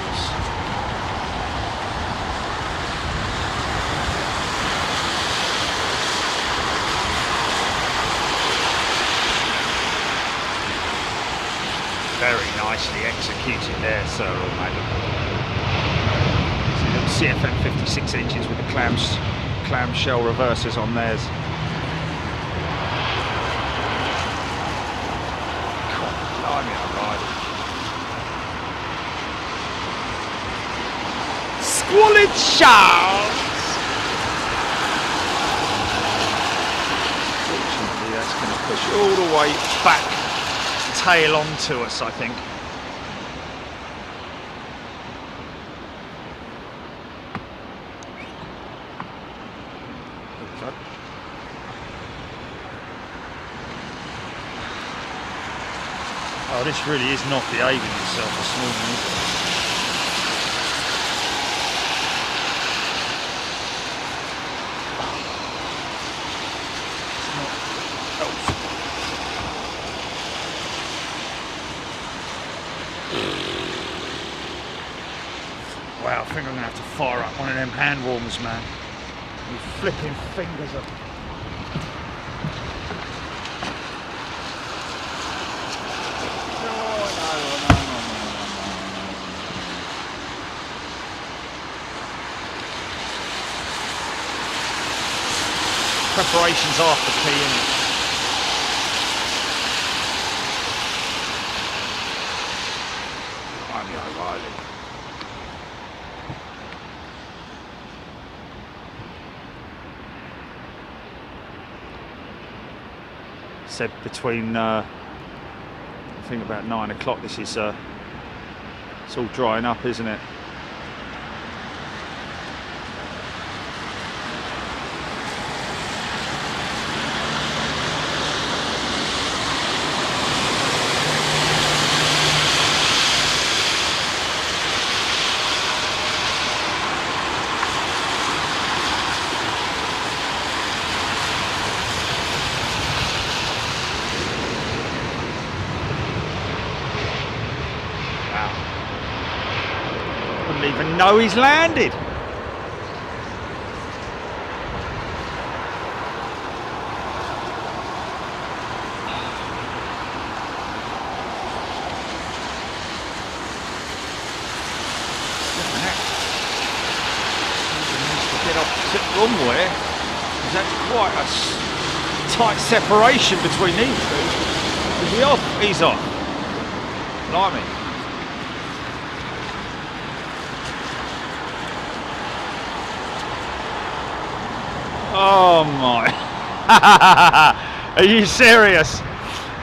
Very nicely executed there, sir or madam. See, little CFM 56 engines with the clamshell reversers on theirs. God, blimey, I'm riding. Squalid shouts! Fortunately, that's going to push all the way back, tail onto us, I think. Okay. Oh, this really is not behaving itself this morning. Wow, I think I'm going to have to fire up one of them hand warmers, man. You flipping fingers up. No. Preparation's half the key, isn't it? Said between I think about 9 o'clock this is it's all drying up, isn't it? doesn't even know he's landed. Get off the runway. There's quite a tight separation between these two. Is he off? He's off. Blimey. Oh my. Are you serious?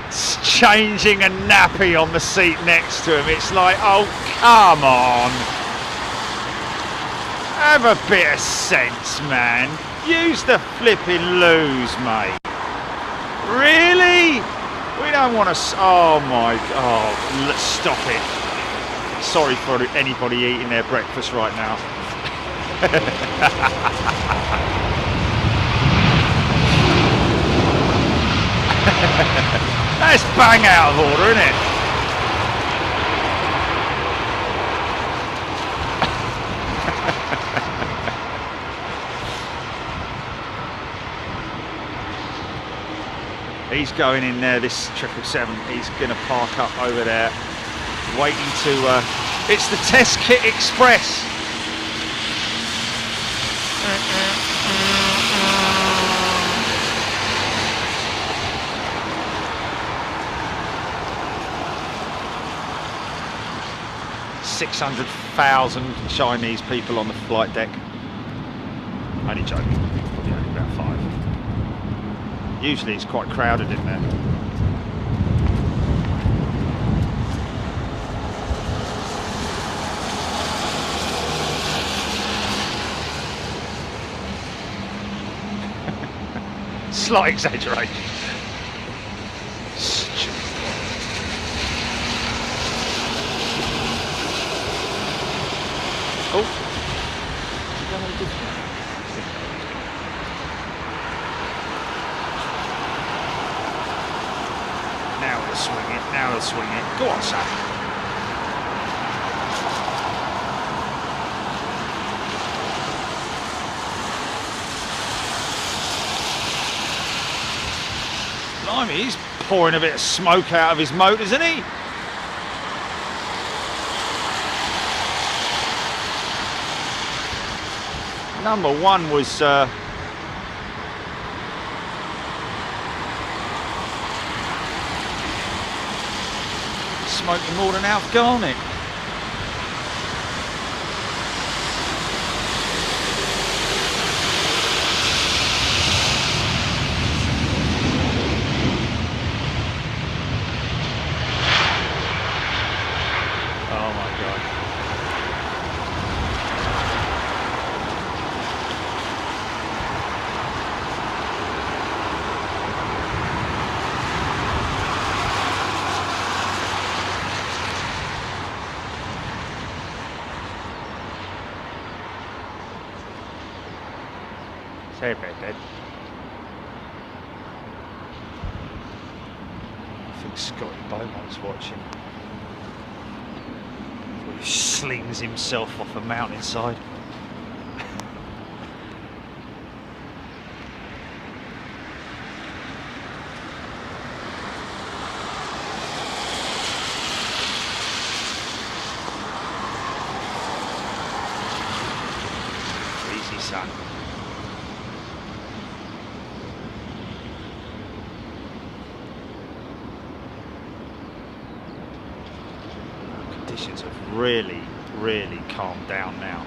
It's changing a nappy on the seat next to him. It's like, oh, come on. Have a bit of sense, man. Use the flipping loos, mate. Really? We don't want to... Oh, my... Oh, let's stop it. Sorry for anybody eating their breakfast right now. That's bang out of order, isn't it? He's going in there, this 777. He's going to park up over there, waiting to... it's the Test Kit Express. $600,000 Chinese people on the flight deck. Only joking. Probably only about 5. Usually it's quite crowded in there. Slight exaggeration. Oh. Now we'll swing it, now we'll swing it. Go on, son. Blimey, he's pouring a bit of smoke out of his motor, isn't he? Number 1 was smoking more than Alf Garnett. Oh my God. Sorry about that. I think Scotty Beaumont's watching. He slings himself off a mountainside. Easy, son. Conditions have really calmed down now.